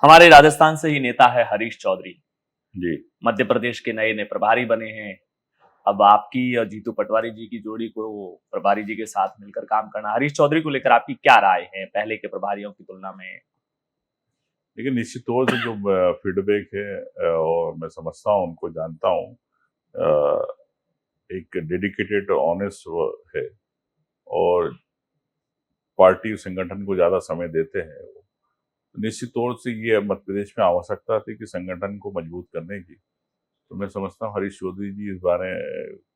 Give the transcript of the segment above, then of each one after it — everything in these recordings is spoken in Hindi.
हमारे राजस्थान से ही नेता है हरीश चौधरी। जी। मध्य प्रदेश के नए नए प्रभारी बने हैं। अब आपकी और जीतू पटवारी जी की जोड़ी को प्रभारी जी के साथ मिलकर काम करना, हरीश चौधरी को लेकर आपकी क्या राय है पहले के प्रभारियों की तुलना में? लेकिन निश्चित तौर से जो फीडबैक है और मैं समझता हूँ, उनको जानता हूँ, एक डेडिकेटेड ऑनेस्ट है और पार्टी संगठन को ज्यादा समय देते हैं। निश्चित तौर से ये मध्य प्रदेश में आवश्यकता थी कि संगठन को मजबूत करने की। तो मैं समझता हूँ हरीश चौधरी जी इस बारे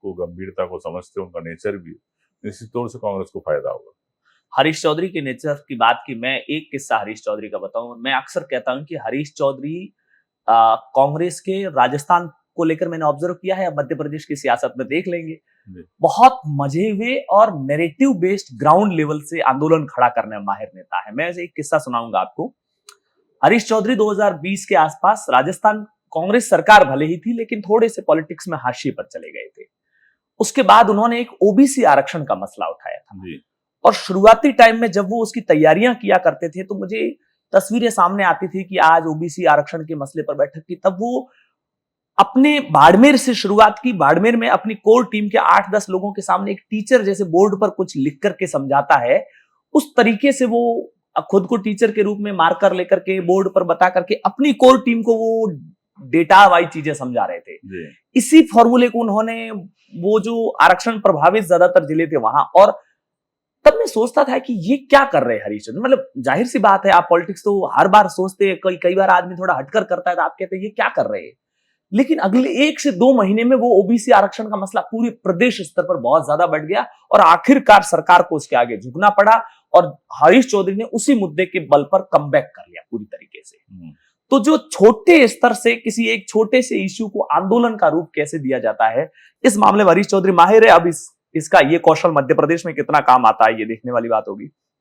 को गंभीरता को समझते हैं, उनका नेचर भी निश्चित तौर से कांग्रेस को फायदा होगा। हरीश चौधरी के नेचर की बात की, मैं एक किस्सा हरीश चौधरी का बताऊं। मैं अक्सर कहता हूं कि हरीश चौधरी कांग्रेस के राजस्थान को लेकर मैंने ऑब्जर्व किया है, अब मध्य प्रदेश की सियासत में देख लेंगे, बहुत मजे हुए और नैरेटिव बेस्ड ग्राउंड लेवल से आंदोलन खड़ा करने में माहिर नेता है। मैं एक किस्सा सुनाऊंगा आपको। हरीश चौधरी 2020 के आसपास राजस्थान कांग्रेस सरकार भले ही थी, लेकिन थोड़े से पॉलिटिक्स में हाशिए पर चले गए थे। उसके बाद उन्होंने एक ओबीसी आरक्षण का मसला उठाया था और शुरुआती टाइम में जब वो उसकी तैयारियां किया करते थे तो मुझे तस्वीरें सामने आती थी कि आज ओबीसी आरक्षण के मसले पर बैठक की। तब वो अपने बाड़मेर से शुरुआत की। बाड़मेर में अपनी कोर टीम के 8-10 लोगों के सामने एक टीचर जैसे बोर्ड पर कुछ लिख करके समझाता है, उस तरीके से वो खुद को टीचर के रूप में मार्कर लेकर के बोर्ड पर बता करके अपनी कोर टीम को वो डेटा वाइज चीजें समझा रहे थे। इसी फॉर्मूले को उन्होंने, वो जो आरक्षण प्रभावित ज्यादातर जिले थे वहां, और तब मैं सोचता था कि ये क्या कर रहे हैं हरीश चौधरी। मतलब जाहिर सी बात है, आप पॉलिटिक्स तो हर बार सोचते हैं, कई बार आदमी थोड़ा हटकर करता है तो आप कहते हैं ये क्या कर रहे हैं। लेकिन अगले 1 से 2 महीने में वो ओबीसी आरक्षण का मसला पूरे प्रदेश स्तर पर बहुत ज्यादा बढ़ गया और आखिरकार सरकार को उसके आगे झुकना पड़ा और हरीश चौधरी ने उसी मुद्दे के बल पर कमबैक कर लिया पूरी तरीके से। तो जो छोटे स्तर से किसी एक छोटे से इश्यू को आंदोलन का रूप कैसे दिया जाता है, इस मामले में हरीश चौधरी माहिर है। अब इसका ये कौशल मध्य प्रदेश में कितना काम आता है, ये देखने वाली बात होगी।